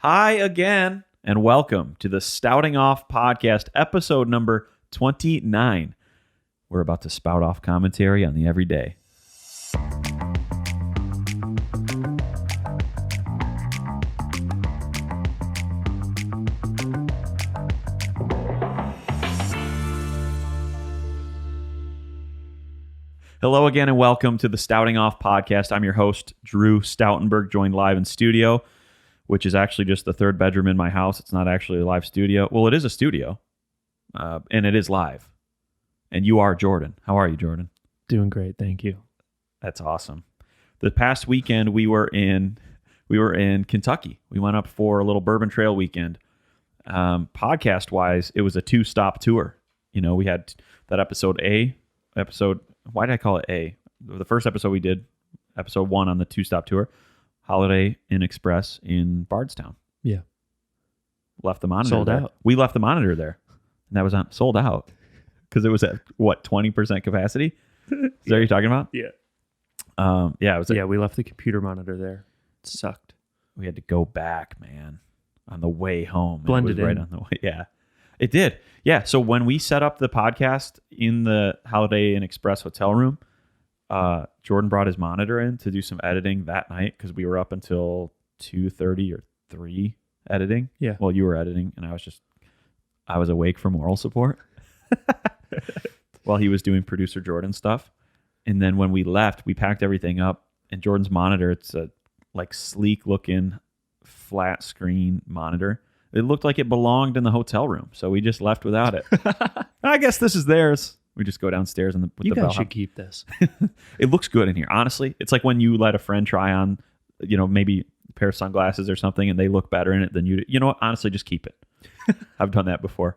Hi again, and welcome to the Stouting Off Podcast, episode number 29. We're about to spout off commentary on the everyday. Hello again, and welcome to the Stouting Off Podcast. I'm your host, Drew Stoutenberg, joined live in studio, which is actually just the third bedroom in my house. It's not actually a live studio. Well, it is a studio, and it is live. And you are Jordan. How are you, Jordan? Doing great, thank you. That's awesome. The past weekend, we were in Kentucky. We went up for a little Bourbon Trail weekend. Podcast-wise, it was a two-stop tour. You know, we had that episode. Why did I call it A? The first episode we did, episode 1 on the two-stop tour, Holiday Inn Express in Bardstown. Yeah. Left the monitor Sold there. out. We left the monitor there. And that was sold out. Because it was at, 20% capacity? Is that what you're talking about? Yeah. Yeah, it was. We left the computer monitor there. It sucked. We had to go back, man, on the way home. Blended it was in. Right on the way. Yeah, it did. Yeah, so when we set up the podcast in the Holiday Inn Express hotel room, Jordan brought his monitor in to do some editing that night because we were up until 2:30 or 3 editing. Yeah. Well, you were editing, and I was awake for moral support while he was doing producer Jordan stuff. And then when we left, we packed everything up, and Jordan's monitor, it's a sleek looking flat screen monitor. It looked like it belonged in the hotel room, so we just left without it. I guess this is theirs. We just go downstairs with You the guys bellhop. should keep this. It looks good in here, honestly. It's like when you let a friend try on, maybe a pair of sunglasses or something, and they look better in it than you do. You know what? Honestly, just keep it. I've done that before.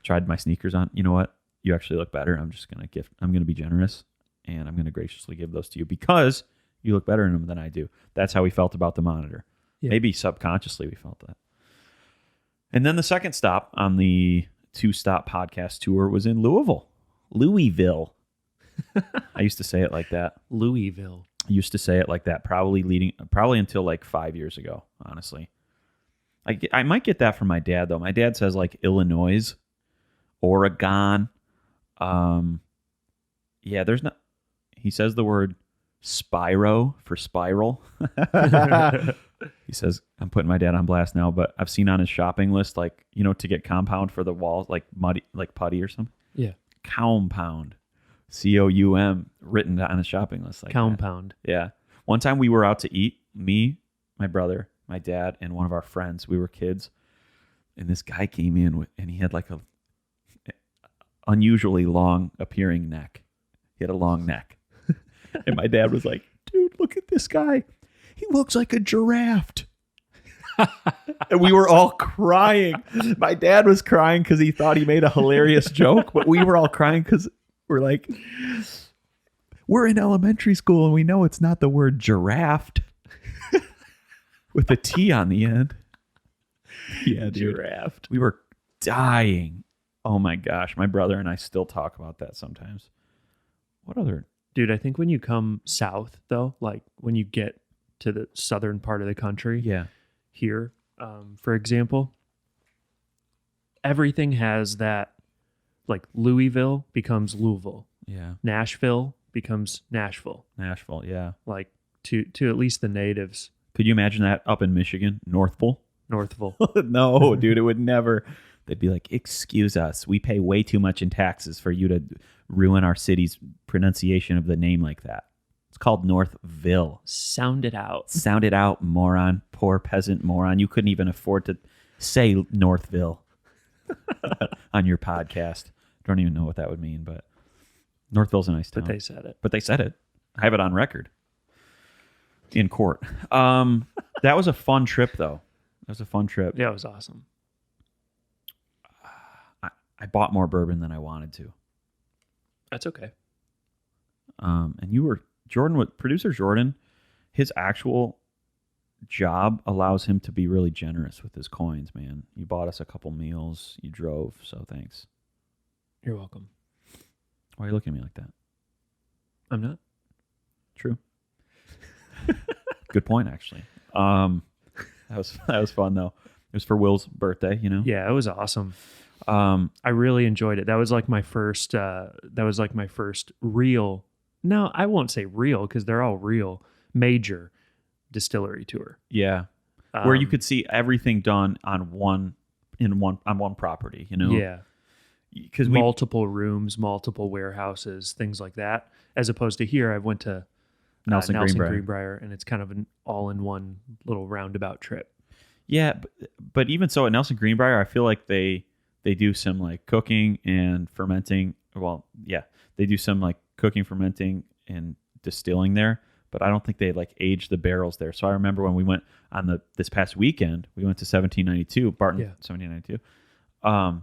Tried my sneakers on. You know what? You actually look better. I'm going to be generous, and I'm going to graciously give those to you because you look better in them than I do. That's how we felt about the monitor. Yeah. Maybe subconsciously we felt that. And then the second stop on the two-stop podcast tour was in Louisville. I used to say it like that. Louisville. I used to say it like that, probably until like 5 years ago, honestly. I might get that from my dad, though. My dad says like Illinois, Oregon. Yeah, there's not. He says the word spiro for spiral. He says, I'm putting my dad on blast now, but I've seen on his shopping list, like, to get compound for the walls, like muddy, like putty or something. Yeah. Compound. COUM written on his shopping list. Like Compound. that. Yeah. One time we were out to eat, me, my brother, my dad, and one of our friends. We were kids. And this guy came in and he had like a unusually long appearing neck. He had a long neck. And my dad was like, dude, look at this guy. He looks like a giraffe. And we were all crying. My dad was crying because he thought he made a hilarious joke, but we were all crying because we're like, we're in elementary school and we know it's not the word giraffe with a T on the end. Yeah, dude. Giraffe. We were dying. Oh my gosh. My brother and I still talk about that sometimes. What other? Dude, I think when you come south, though, like when you get to the southern part of the country, Yeah. here, for example, everything has that, like Louisville becomes Louisville. Yeah. Nashville becomes Nashville. Nashville. Yeah. Like to at least the natives. Could you imagine that up in Michigan, Northville? Northville. No, dude, it would never. They'd be like, excuse us. We pay way too much in taxes for you to ruin our city's pronunciation of the name like that. It's called Northville. Sound it out. Sound it out, moron. Poor peasant moron. You couldn't even afford to say Northville on your podcast. Don't even know what that would mean, but Northville's a nice town. But they said it. But they said it. I have it on record. In court. That was a fun trip, though. That was a fun trip. Yeah, it was awesome. I bought more bourbon than I wanted to. That's okay. And you were Jordan with producer Jordan. His actual job allows him to be really generous with his coins, man. You bought us a couple meals. You drove, so thanks. You're welcome. Why are you looking at me like that? I'm not. True. Good point, actually. That was fun though. It was for Will's birthday, you know. Yeah, it was awesome. I really enjoyed it. That was like my first. Real. No, I won't say real because they're all real. Major distillery tour. Yeah, where you could see everything done on one property, you know. Yeah, because multiple rooms, multiple warehouses, things like that. As opposed to here, I went to Nelson Greenbrier. Greenbrier, and it's kind of an all-in-one little roundabout trip. Yeah, but even so, at Nelson Greenbrier, I feel like they do some like cooking and fermenting. Well, yeah, they do some like cooking, fermenting, and distilling there. But I don't think they like age the barrels there. So I remember when we went on this past weekend, we went to 1792, Barton, 1792.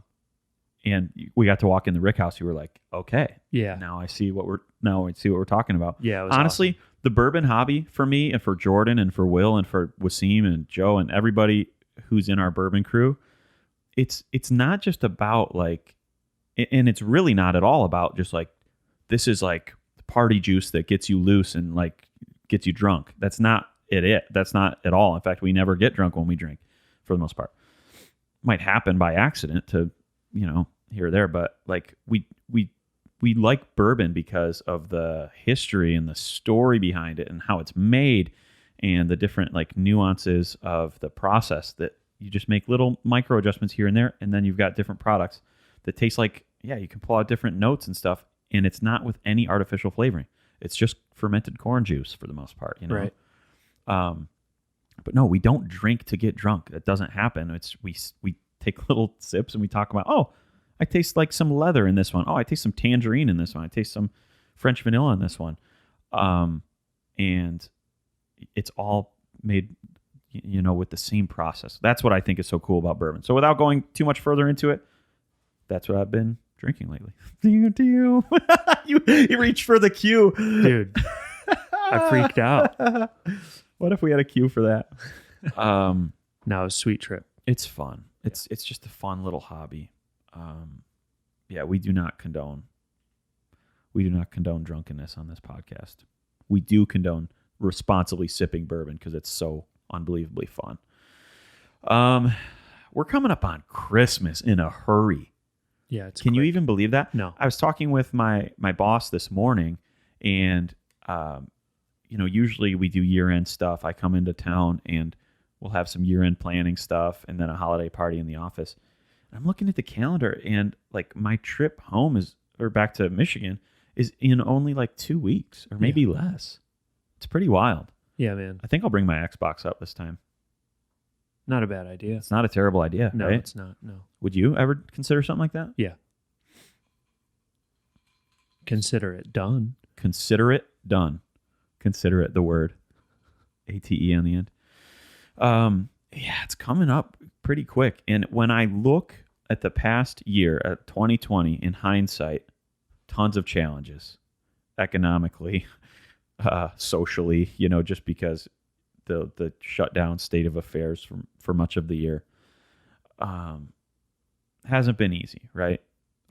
And we got to walk in the rick house. You were like, okay, yeah. Now I see what we're talking about. Yeah, it was honestly, awesome. The bourbon hobby for me and for Jordan and for Will and for Wasim and Joe and everybody who's in our bourbon crew, it's not just about like, and it's really not at all about just like, this is like party juice that gets you loose and like gets you drunk. That's not it. That's not at all. In fact, we never get drunk when we drink for the most part. Might happen by accident to, you know, here or there, but like we like bourbon because of the history and the story behind it and how it's made and the different like nuances of the process that you just make little micro adjustments here and there, and then you've got different products that taste like, yeah, you can pull out different notes and stuff, and it's not with any artificial flavoring. It's just fermented corn juice for the most part, you know. Right. But no, we don't drink to get drunk. That doesn't happen. It's we take little sips and we talk about, oh, I taste like some leather in this one. Oh, I taste some tangerine in this one. I taste some French vanilla in this one. And it's all made, you know, with the same process. That's what I think is so cool about bourbon. So without going too much further into it, that's what I've been drinking lately. You reached for the cue. Dude, I freaked out. What if we had a cue for that? No, it was a sweet trip. It's fun. It's just a fun little hobby. Yeah, we do not condone drunkenness on this podcast. We do condone responsibly sipping bourbon because it's so unbelievably fun. We're coming up on Christmas in a hurry. Yeah, it's Can you even believe that? No. I was talking with my boss this morning, and you know, usually we do year-end stuff. I come into town and we'll have some year-end planning stuff and then a holiday party in the office. I'm looking at the calendar, and like my trip home back to Michigan is in only like 2 weeks or maybe less. It's pretty wild. Yeah, man. I think I'll bring my Xbox up this time. Not a bad idea. It's not a terrible idea, No, right? it's not. No. Would you ever consider something like that? Yeah. Consider it done. Consider it done. Consider it the word. ATE on the end. Yeah, it's coming up pretty quick. And when I look at the past year, at 2020, in hindsight, tons of challenges economically, socially, you know, just because the shutdown state of affairs for much of the year hasn't been easy, right?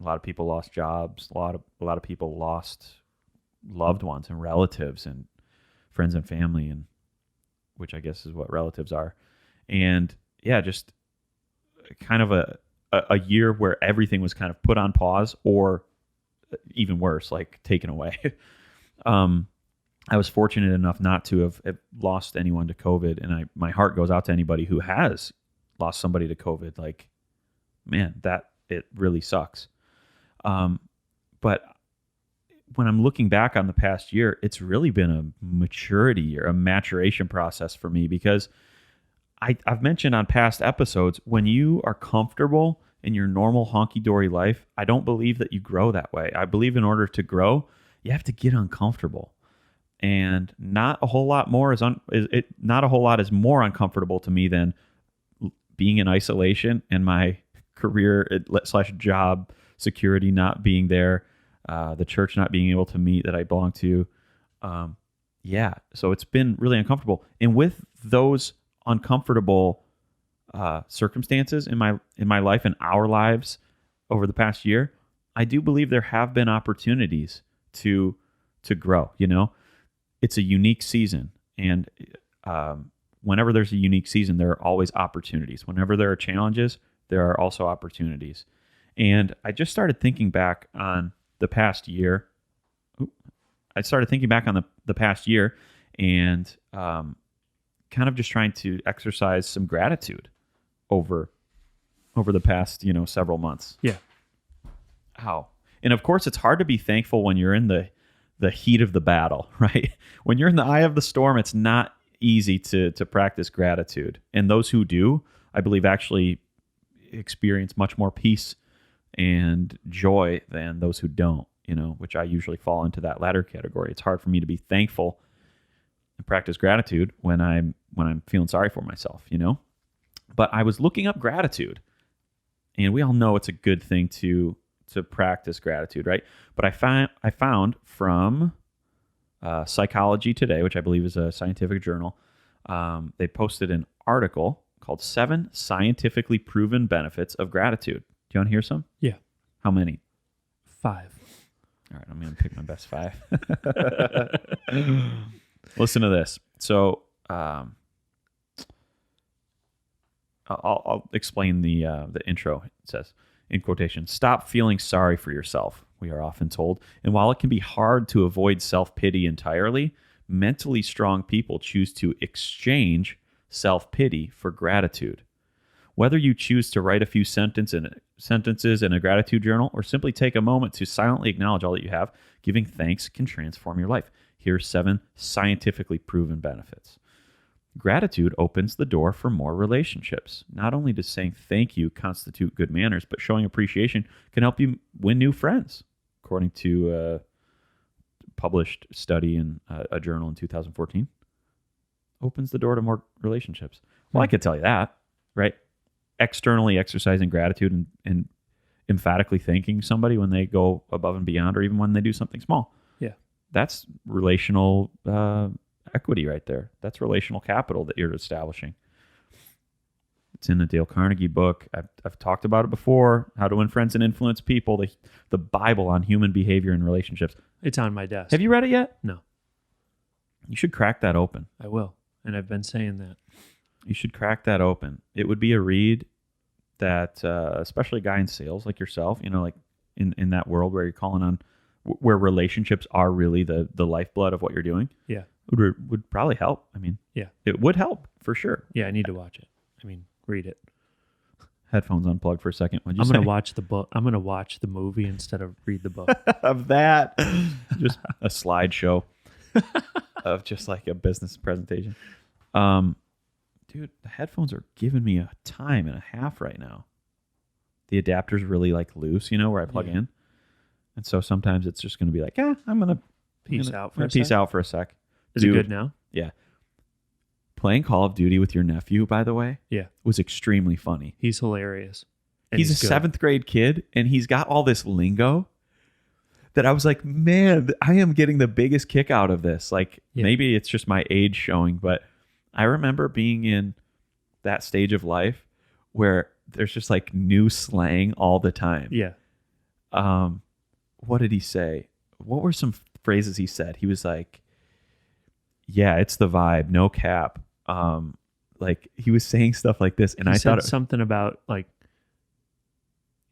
A lot of people lost jobs. A lot of people lost loved ones and relatives and friends and family, and which I guess is what relatives are. And yeah, just kind of a year where everything was kind of put on pause, or even worse, like taken away. I was fortunate enough not to have lost anyone to COVID, and my heart goes out to anybody who has lost somebody to COVID. Like, man, that it really sucks. But when I'm looking back on the past year, it's really been a maturity year, a maturation process for me, because I've mentioned on past episodes, when you are comfortable in your normal honky-dory life, I don't believe that you grow that way. I believe in order to grow, you have to get uncomfortable. And not a whole lot is more uncomfortable to me than being in isolation and my career / job security not being there, the church not being able to meet that I belong to. Yeah, so it's been really uncomfortable. And with those uncomfortable circumstances in my life and our lives over the past year, I do believe there have been opportunities to grow. You know, it's a unique season, and whenever there's a unique season, there are always opportunities. Whenever there are challenges, there are also opportunities. And I just started thinking back on the past year. I started thinking back on the past year and kind of just trying to exercise some gratitude over the past, several months. Yeah. How? And of course, it's hard to be thankful when you're in the heat of the battle, right? When you're in the eye of the storm, it's not easy to practice gratitude. And those who do, I believe, actually experience much more peace and joy than those who don't, which I usually fall into that latter category. It's hard for me to be thankful and practice gratitude when I'm feeling sorry for myself, But I was looking up gratitude, and we all know it's a good thing to practice gratitude, right? But I found from Psychology Today, which I believe is a scientific journal, they posted an article called 7 Scientifically Proven Benefits of Gratitude. Do you want to hear some? Yeah. How many? 5. All right, I'm going to pick my best 5. Listen to this. So I'll explain the intro. It says, in quotation, "Stop feeling sorry for yourself," we are often told. And while it can be hard to avoid self-pity entirely, mentally strong people choose to exchange self-pity for gratitude. Whether you choose to write a few sentences in a gratitude journal or simply take a moment to silently acknowledge all that you have, giving thanks can transform your life. Here are 7 scientifically proven benefits. Gratitude opens the door for more relationships. Not only does saying thank you constitute good manners, but showing appreciation can help you win new friends, according to a published study in a journal in 2014. Opens the door to more relationships. Well, I could tell you that, right? Externally exercising gratitude and emphatically thanking somebody when they go above and beyond, or even when they do something small. Yeah. That's relational equity right there. That's relational capital that you're establishing. It's in the Dale Carnegie book. I've talked about it before, How to Win Friends and Influence People, the Bible on human behavior and relationships. It's on my desk. Have you read it yet? No. You should crack that open. I will. And I've been saying that. You should crack that open. It would be a read that, especially a guy in sales like yourself, like in that world where you're calling on, where relationships are really the lifeblood of what you're doing. Yeah. Would probably help. I mean, yeah, it would help for sure. Yeah, I need to watch it. Read it. Headphones unplugged for a second. I'm going to watch the book. I'm going to watch the movie instead of read the book. Of that. Just a slideshow of just like a business presentation. Dude, the headphones are giving me a time and a half right now. The adapter's really like loose, where I plug in. And so sometimes it's just going to be like, I'm going to peace out for a sec. Is Dude, it good now? Yeah. Playing Call of Duty with your nephew, by the way, was extremely funny. He's hilarious. He's a 7th grade kid, and he's got all this lingo that I was like, man, I am getting the biggest kick out of this. Like, maybe it's just my age showing, but I remember being in that stage of life where there's just like new slang all the time. Yeah. What did he say? What were some phrases he said? He was like, yeah, it's the vibe, no cap. Like he was saying stuff like this, and I thought something about like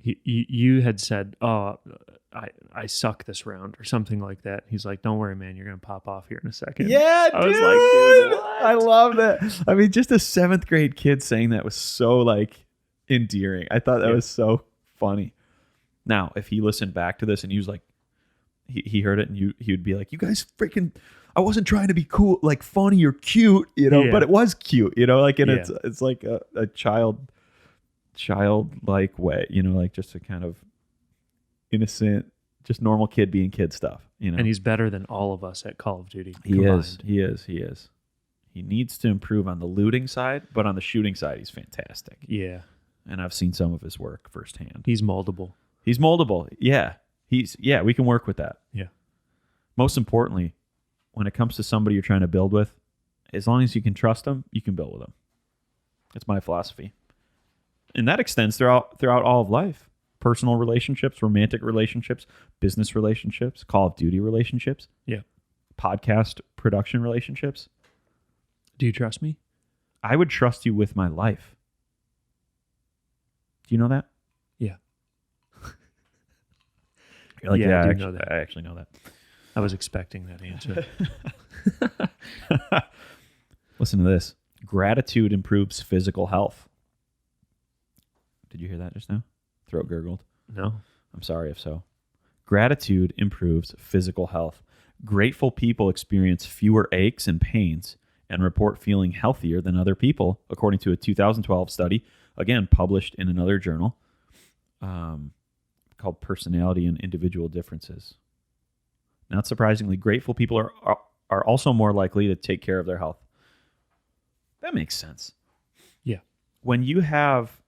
you had said, "Oh, I suck this round" or something like that. He's like, "Don't worry, man, you're gonna pop off here in a second." Yeah, I was like, dude, what? I love that. I mean, just a 7th grade kid saying that was so like endearing. I thought that was so funny. Now, if he listened back to this and he was like, he heard it, and he would be like, "You guys freaking." I wasn't trying to be cool, like funny or cute, but it was cute, like, and it's like a childlike way, like just a kind of innocent, just normal kid being kid stuff, And he's better than all of us at Call of Duty. He is. He needs to improve on the looting side, but on the shooting side, he's fantastic. Yeah. And I've seen some of his work firsthand. He's moldable. Yeah. We can work with that. Yeah. Most importantly, when it comes to somebody you're trying to build with, as long as you can trust them, you can build with them. That's my philosophy. And that extends throughout all of life. Personal relationships, romantic relationships, business relationships, Call of Duty relationships. Yeah. Podcast production relationships. Do you trust me? I would trust you with my life. Do you know that? Yeah. You're like, Yeah, I do I know that. I actually know that. I was expecting that answer. Listen to this. Gratitude improves physical health. Did you hear that just now? Throat gurgled. No. I'm sorry if so. Gratitude improves physical health. Grateful people experience fewer aches and pains and report feeling healthier than other people, according to a 2012 study, again, published in another journal, called Personality and Individual Differences. Not surprisingly, grateful people are also more likely to take care of their health. That makes sense. Yeah. When you have,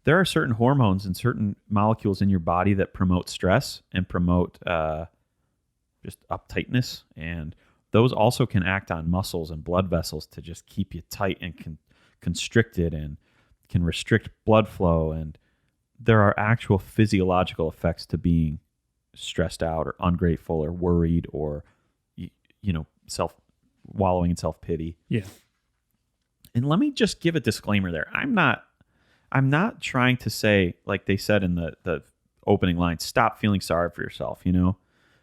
there are certain hormones and certain molecules in your body that promote stress and promote just uptightness, and those also can act on muscles and blood vessels to just keep you tight and constricted, and can restrict blood flow. And there are actual physiological effects to being stressed out or ungrateful or worried or wallowing in self-pity. Yeah. And let me just give a disclaimer there. I'm not trying to say, like they said in the opening line, stop feeling sorry for yourself.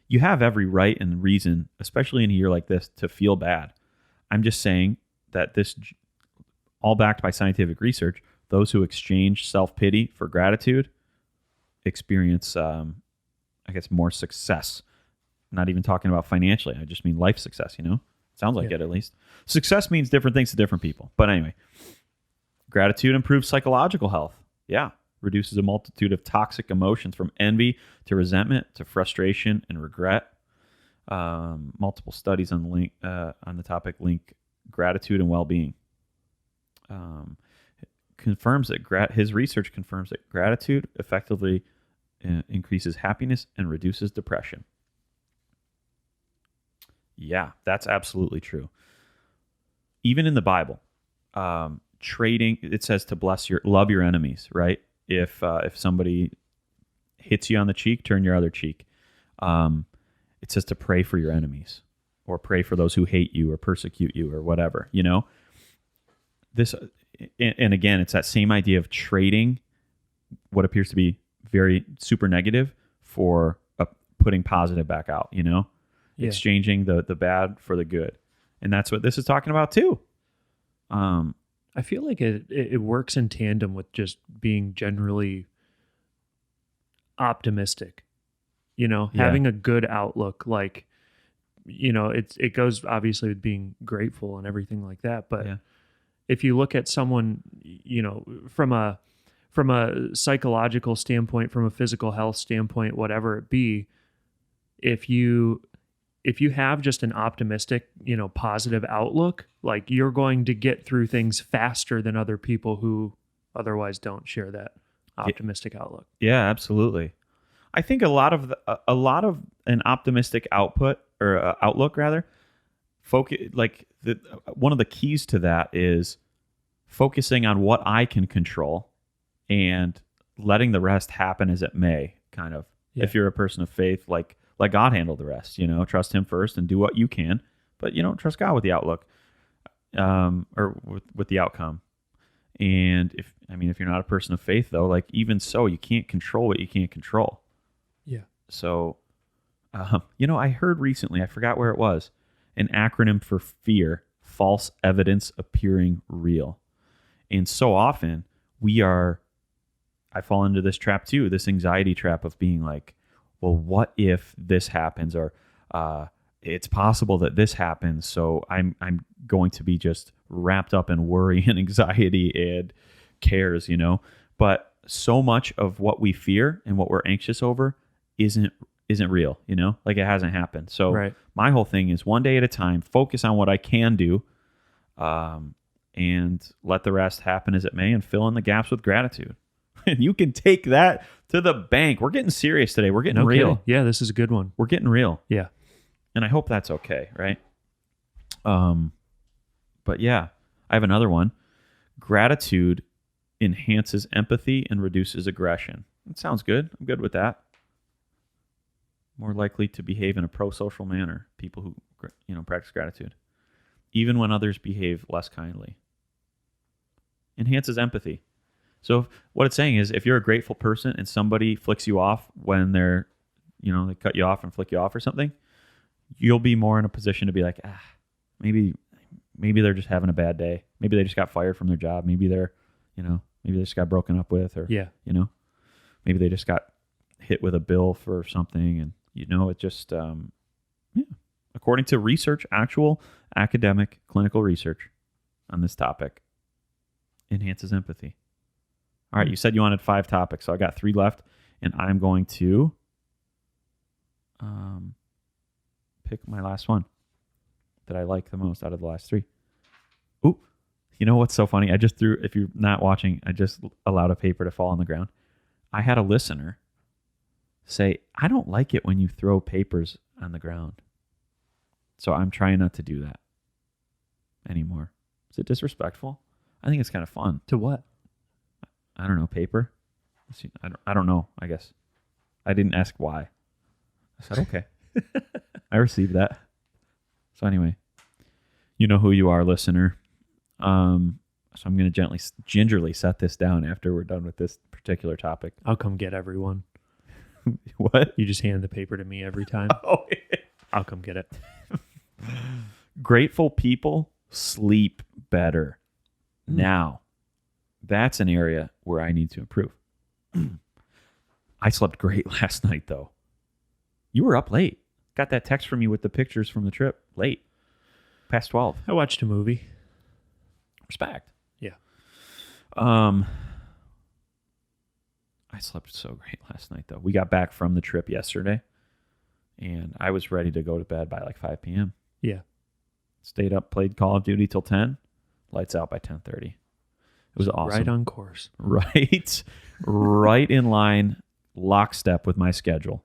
You have every right and reason, especially in a year like this, to feel bad. I'm just saying that this, all backed by scientific research, those who exchange self-pity for gratitude experience, more success. I'm not even talking about financially. I just mean life success, Sounds like it, at least. Success means different things to different people. But anyway, gratitude improves psychological health. Yeah. Reduces a multitude of toxic emotions, from envy to resentment to frustration and regret. Multiple studies on the topic link gratitude and well-being. His research confirms that gratitude effectively increases happiness and reduces depression. Yeah, that's absolutely true. Even in the Bible, trading, it says to love your enemies, right? If somebody hits you on the cheek, turn your other cheek. It says to pray for your enemies, or pray for those who hate you or persecute you or whatever, This, and again, it's that same idea of trading what appears to be very super negative for putting positive back out, Yeah. Exchanging the bad for the good. And that's what this is talking about too. I feel like it works in tandem with just being generally optimistic, having a good outlook. Like, it goes obviously with being grateful and everything like that. But if you look at someone, from a psychological standpoint, from a physical health standpoint, whatever it be, if you have just an optimistic, positive outlook, like, you're going to get through things faster than other people who otherwise don't share that optimistic outlook. Yeah, absolutely. I think a lot of an optimistic outlook focus, one of the keys to that is focusing on what I can control and letting the rest happen as it may, kind of. Yeah. If you're a person of faith, let God handle the rest, trust him first and do what you can, but trust God with the outlook, or with the outcome. And if you're not a person of faith, though, even so, you can't control what you can't control. Yeah. So, I heard recently, I forgot where it was, an acronym for fear: false evidence appearing real. And so often I fall into this trap too, this anxiety trap of being like, well, what if this happens? Or it's possible that this happens, so I'm going to be just wrapped up in worry and anxiety and cares, But so much of what we fear and what we're anxious over isn't real, it hasn't happened. So Right. My whole thing is one day at a time, focus on what I can do, and let the rest happen as it may, and fill in the gaps with gratitude. And you can take that to the bank. We're getting serious today. We're getting real. Kidding. Yeah, this is a good one. We're getting real. Yeah. And I hope that's okay, right? But yeah, I have another one. Gratitude enhances empathy and reduces aggression. It sounds good. I'm good with that. More likely to behave in a pro-social manner, people who practice gratitude, even when others behave less kindly. Enhances empathy. So what it's saying is if you're a grateful person and somebody flicks you off when they're, they cut you off and flick you off or something, you'll be more in a position to be like, maybe they're just having a bad day. Maybe they just got fired from their job. Maybe they're, maybe they just got broken up with, or, maybe they just got hit with a bill for something. And, it just, according to research, actual academic clinical research on this topic, enhances empathy. All right, you said you wanted 5 topics, so I got 3 left, and I'm going to pick my last one that I like the most out of the last 3. Ooh, you know what's so funny? I just threw, if you're not watching, I just allowed a paper to fall on the ground. I had a listener say, I don't like it when you throw papers on the ground. So I'm trying not to do that anymore. Is it disrespectful? I think it's kind of fun. To what? I don't know, paper? I don't know, I guess. I didn't ask why. I said, okay. I received that. So anyway, you know who you are, listener. So I'm going to gingerly set this down after we're done with this particular topic. I'll come get everyone. What? You just hand the paper to me every time. Oh, yeah. I'll come get it. Grateful people sleep better. Now, that's an area where I need to improve. I slept great last night, though. You were up late. Got that text from you with the pictures from the trip late. Past 12. I watched a movie. Respect. Yeah. I slept so great last night, though. We got back from the trip yesterday, and I was ready to go to bed by like 5 p.m. Yeah. Stayed up, played Call of Duty till 10. Lights out by 10:30. It was awesome. Right on course. Right. Right in line, lockstep with my schedule.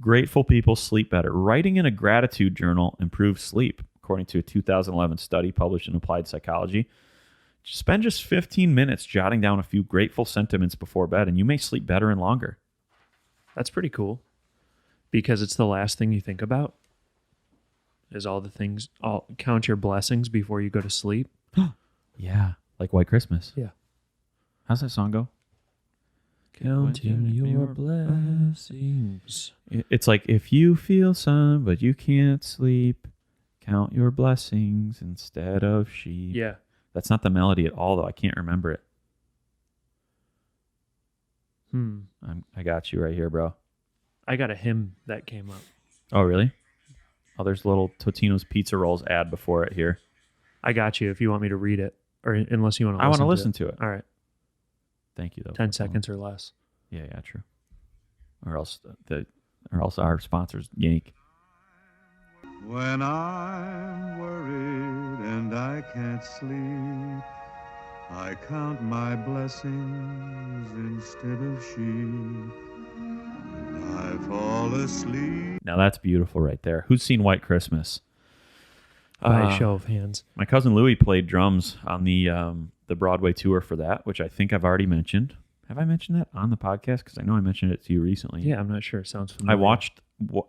Grateful people sleep better. Writing in a gratitude journal improves sleep, according to a 2011 study published in Applied Psychology. Spend just 15 minutes jotting down a few grateful sentiments before bed, and you may sleep better and longer. That's pretty cool, because it's the last thing you think about. Is all the things, count your blessings before you go to sleep. Yeah, like White Christmas. Yeah. How's that song go? Counting your blessings. It's like, if you feel sun but you can't sleep, count your blessings instead of sheep. Yeah. That's not the melody at all, though. I can't remember it. I got you right here, bro. I got a hymn that came up. Oh, really? Oh, there's a little Totino's Pizza Rolls ad before it here. I got you if you want me to read it, or unless you want to. I want to listen to it. All right. Thank you, though. 10 seconds or less. Yeah, true. Or else our sponsors yank. When I'm worried and I can't sleep, I count my blessings instead of sheep. And I fall asleep. Now that's beautiful right there. Who's seen White Christmas? By show of hands. My cousin Louie played drums on the Broadway tour for that, which I think I've already mentioned. Have I mentioned that on the podcast? Because I know I mentioned it to you recently. Yeah, I'm not sure. It sounds familiar. I watched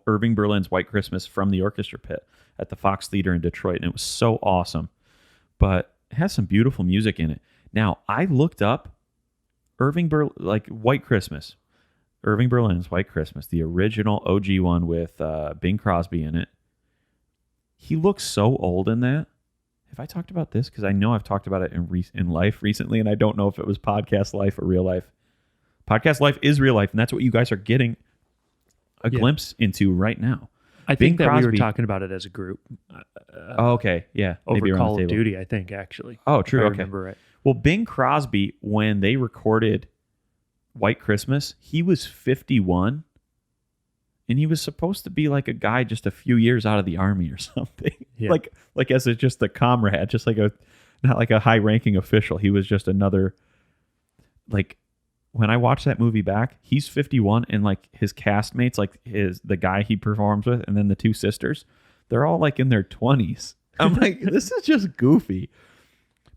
Irving Berlin's White Christmas from the orchestra pit at the Fox Theater in Detroit, and it was so awesome. But it has some beautiful music in it. Now, I looked up White Christmas. Irving Berlin's White Christmas, the original OG one with Bing Crosby in it. He looks so old in that. Have I talked about this? Because I know I've talked about it in life recently, and I don't know if it was podcast life or real life. Podcast life is real life, and that's what you guys are getting a glimpse into right now. I think that we were talking about it as a group. Okay. Yeah. Over Call of Duty, I think, actually. Oh, true. Okay. Remember right. Well, Bing Crosby, when they recorded White Christmas, he was 51. And he was supposed to be like a guy just a few years out of the army or something. Yeah. Like as just a comrade, just not like a high-ranking official. He was just another, like, when I watched that movie back, he's 51, and like his castmates, like the guy he performs with, and then the 2 sisters, they're all like in their 20s. I'm like, this is just goofy.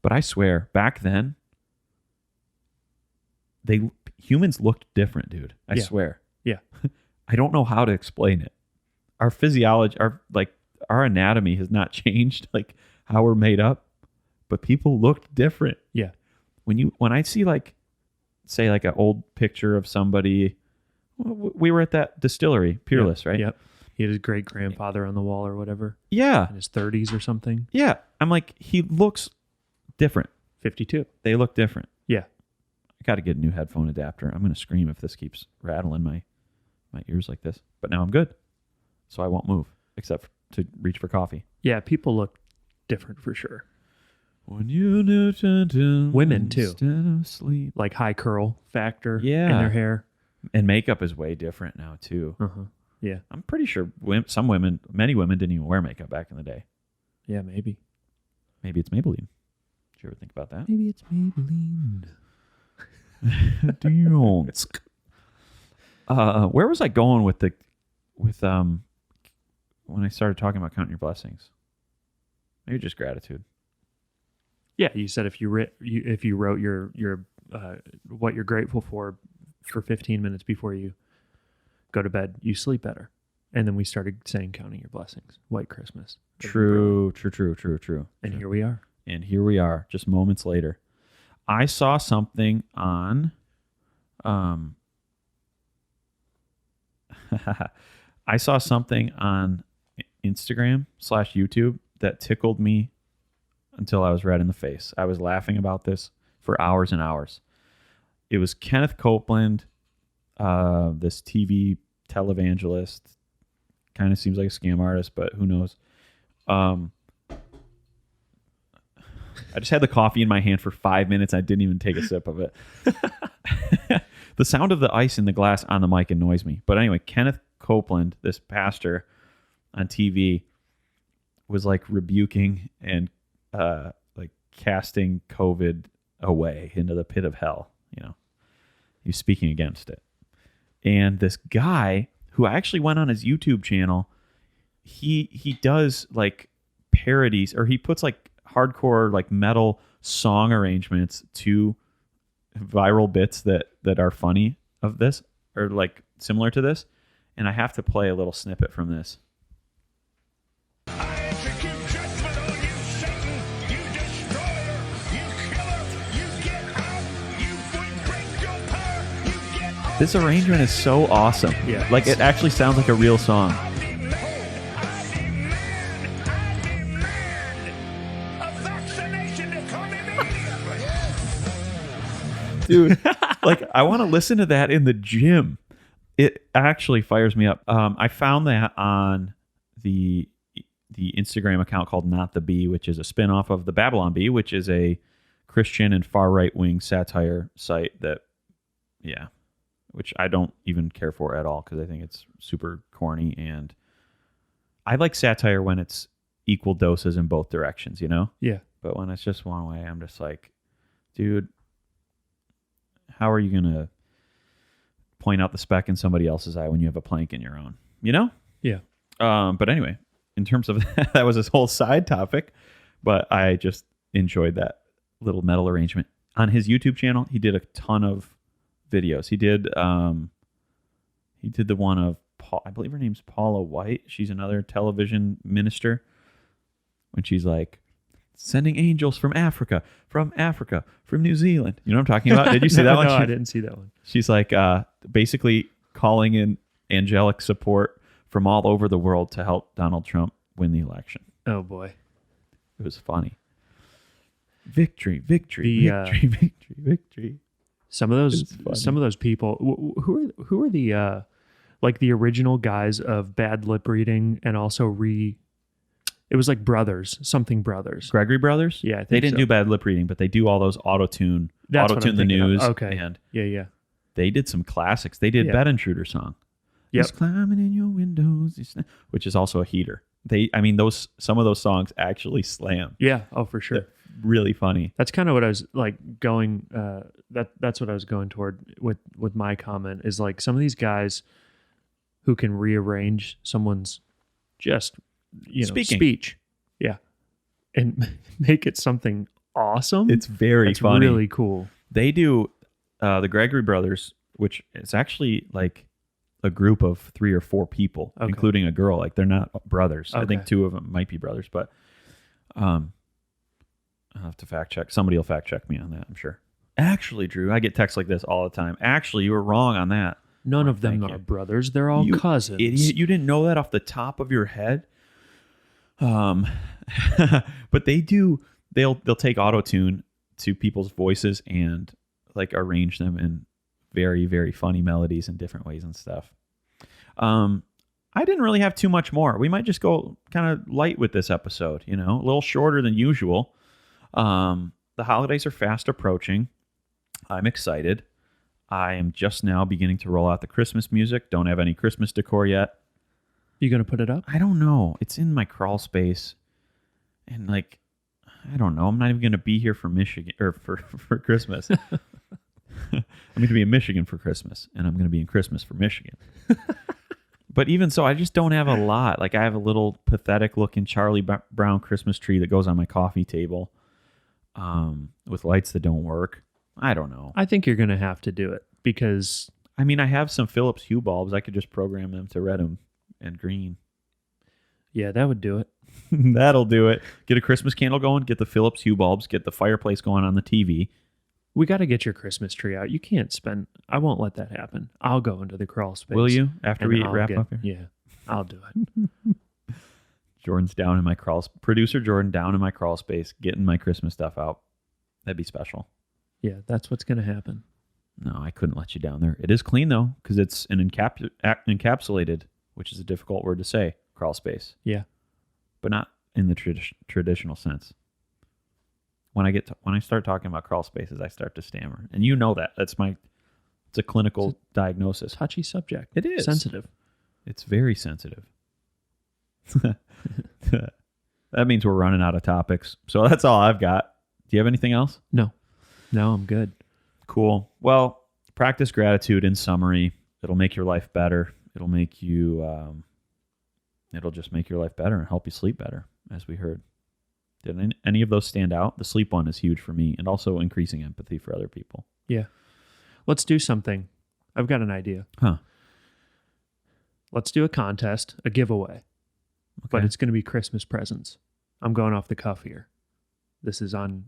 But I swear, back then, humans looked different, dude. I swear. Yeah. I don't know how to explain it. Our physiology, our anatomy has not changed, like how we're made up, but people looked different. Yeah. when I see like, say like an old picture of somebody, we were at that distillery, Peerless, right? Yep. He had his great grandfather on the wall or whatever. Yeah. In his 30s or something. Yeah. I'm like, he looks different. 52. They look different. Yeah. I got to get a new headphone adapter. I'm going to scream if this keeps rattling my ears like this. But now I'm good. So I won't move except to reach for coffee. Yeah, people look different for sure. When you do women too. Instead of sleep. Like high curl factor in Yeah. their hair. And makeup is way different now too. Uh-huh. Yeah. I'm pretty sure many women didn't even wear makeup back in the day. Yeah, maybe. Maybe it's Maybelline. Did you ever think about that? Maybe it's Maybelline. Where was I going with when I started talking about counting your blessings? Maybe just gratitude. Yeah, you said if you wrote your what you're grateful for 15 minutes before you go to bed, you sleep better. And then we started saying counting your blessings. White Christmas. True. And here we are. And here we are, just moments later. I saw something on I saw something on Instagram/YouTube that tickled me until I was red in the face. I was laughing about this for hours and hours. It was Kenneth Copeland, this TV televangelist. Kind of seems like a scam artist, but who knows? I just had the coffee in my hand for 5 minutes. I didn't even take a sip of it. The sound of the ice in the glass on the mic annoys me. But anyway, Kenneth Copeland, this pastor on TV, was like rebuking and like casting COVID away into the pit of hell. You know, he was speaking against it. And this guy who actually went on his YouTube channel, he does like parodies, or he puts like hardcore like metal song arrangements to viral bits that are funny of this, or like similar to this. And I have to play a little snippet from this. I execute judgment on you, Satan, you destroyer, you killer, you get out, you break your power, you get out. This arrangement is so awesome. Yeah. Like it actually sounds like a real song. I demand a vaccination to come immediately. Dude, like I want to listen to that in the gym. It actually fires me up. I found that on the Instagram account called Not the Bee, which is a spinoff of the Babylon Bee, which is a Christian and far right wing satire site which I don't even care for at all because I think it's super corny. And I like satire when it's equal doses in both directions, you know? Yeah. But when it's just one way, I'm just like, dude, how are you going to point out the speck in somebody else's eye when you have a plank in your own, you know? Yeah. But anyway, in terms of that was this whole side topic, but I just enjoyed that little metal arrangement. On his YouTube channel, he did a ton of videos. He did the one of Paul, I believe her name's Paula White. She's another television minister. When she's like, sending angels from Africa, from New Zealand. You know what I'm talking about? Did you see that one? No, I didn't see that one. She's like basically calling in angelic support from all over the world to help Donald Trump win the election. Oh boy. It was funny. Victory. Some of those people who are the like the original guys of bad lip reading, and also it was like something brothers. Gregory Brothers? Yeah, I think they didn't so. do bad lip reading, but they do all those auto-tune That's what I'm the thinking of. news. Okay. And Yeah. they did some classics. They did Yeah. Bed Intruder song. Yep. He's climbing in your windows, which is also a heater. Some of those songs actually slam. Yeah. Oh, for sure. They're really funny. That's kind of what I was like going. That's what I was going toward with my comment is like some of these guys who can rearrange someone's just speech, yeah, and make it something awesome. It's very That's funny. really cool. They do the Gregory Brothers, which is actually like a group of 3 or 4 people, Okay. including a girl. Like they're not brothers. I Okay. think 2 of them might be brothers, but I'll have to fact check. Somebody will fact check me on that, I'm sure. Actually, Drew, I get texts like this all the time. Actually, you were wrong on that. None of them thank are you. brothers. They're all You cousins. Idiot, you didn't know that off the top of your head. But they do. They'll take auto-tune to people's voices and like arrange them in very, very funny melodies in different ways and stuff. I didn't really have too much more. We might just go kind of light with this episode, a little shorter than usual. The holidays are fast approaching. I'm excited. I am just now beginning to roll out the Christmas music. Don't have any Christmas decor yet. You going to put it up? I don't know. It's in my crawl space. And I don't know. I'm not even going to be here for Michigan or for Christmas. I'm going to be in Michigan for Christmas, and I'm going to be in Christmas for Michigan. But even so, I just don't have a lot. I have a little pathetic looking Charlie Brown Christmas tree that goes on my coffee table with lights that don't work. I don't know. I think you're going to have to do it because... I have some Philips Hue bulbs. I could just program them to red and green. Yeah, that would do it. That'll do it. Get a Christmas candle going, get the Philips Hue bulbs, get the fireplace going on the TV. We got to get your Christmas tree out. You can't spend... I won't let that happen. I'll go into the crawl space. Will you? After we wrap up here? Yeah, I'll do it. Jordan's down in my producer Jordan down in my crawl space, getting my Christmas stuff out. That'd be special. Yeah, that's what's going to happen. No, I couldn't let you down there. It is clean, though, because it's an encapsulated, which is a difficult word to say, crawl space. Yeah. But not in the traditional sense. When I start talking about crawl spaces, I start to stammer. And you know that. It's a clinical diagnosis. Touchy subject. It is. Sensitive. It's very sensitive. That means we're running out of topics. So that's all I've got. Do you have anything else? No, I'm good. Cool. Well, practice gratitude in summary. It'll make your life better. It'll make you, it'll just make your life better and help you sleep better, as we heard. Did any of those stand out? The sleep one is huge for me, and also increasing empathy for other people. Yeah. Let's do something. I've got an idea. Huh. Let's do a contest, a giveaway. But Okay. it's going to be Christmas presents. I'm going off the cuff here. This is on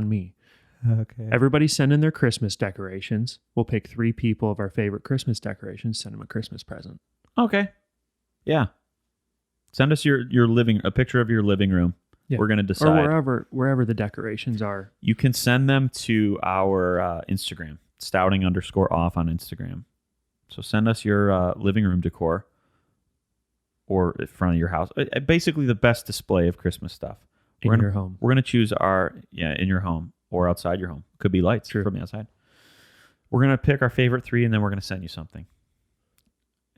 me. Okay. Everybody send in their Christmas decorations. We'll pick 3 people of our favorite Christmas decorations, send them a Christmas present. Okay. Yeah. Send us a picture of your living room. Yeah. We're going to decide. Or wherever the decorations are. You can send them to our Instagram, stouting_off on Instagram. So send us your living room decor or in front of your house. Basically the best display of Christmas stuff. In your home. We're going to choose in your home or outside your home. Could be lights from the outside. We're going to pick our favorite 3 and then we're going to send you something.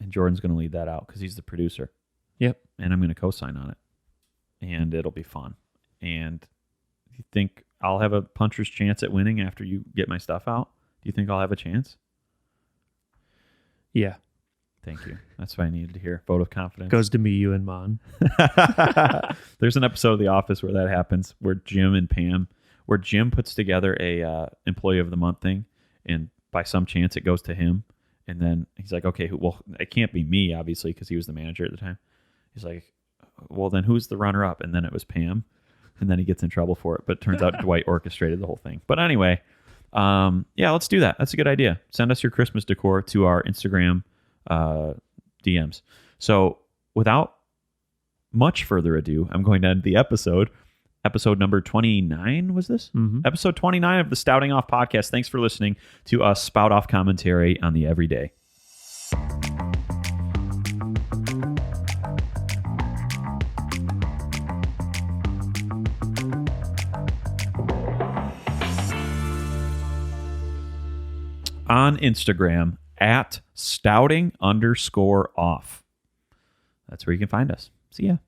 And Jordan's going to lead that out because he's the producer. Yep. And I'm going to co-sign on it. And it'll be fun. And you think I'll have a puncher's chance at winning after you get my stuff out? Do you think I'll have a chance? Yeah. Thank you. That's what I needed to hear. Vote of confidence. Goes to me, you, and Mon. There's an episode of The Office where that happens, where Jim puts together a employee of the month thing, and by some chance it goes to him, and then he's like, okay, well, it can't be me, obviously, because he was the manager at the time. He's like, well, then who's the runner-up? And then it was Pam, and then he gets in trouble for it, but it turns out Dwight orchestrated the whole thing. But anyway, let's do that. That's a good idea. Send us your Christmas decor to our Instagram DMs. So without much further ado, I'm going to end the episode. Episode number 29 was this? Mm-hmm. Episode 29 of the Stouting Off podcast. Thanks for listening to us spout off commentary on the everyday. On Instagram at stouting_off. That's where you can find us. See ya.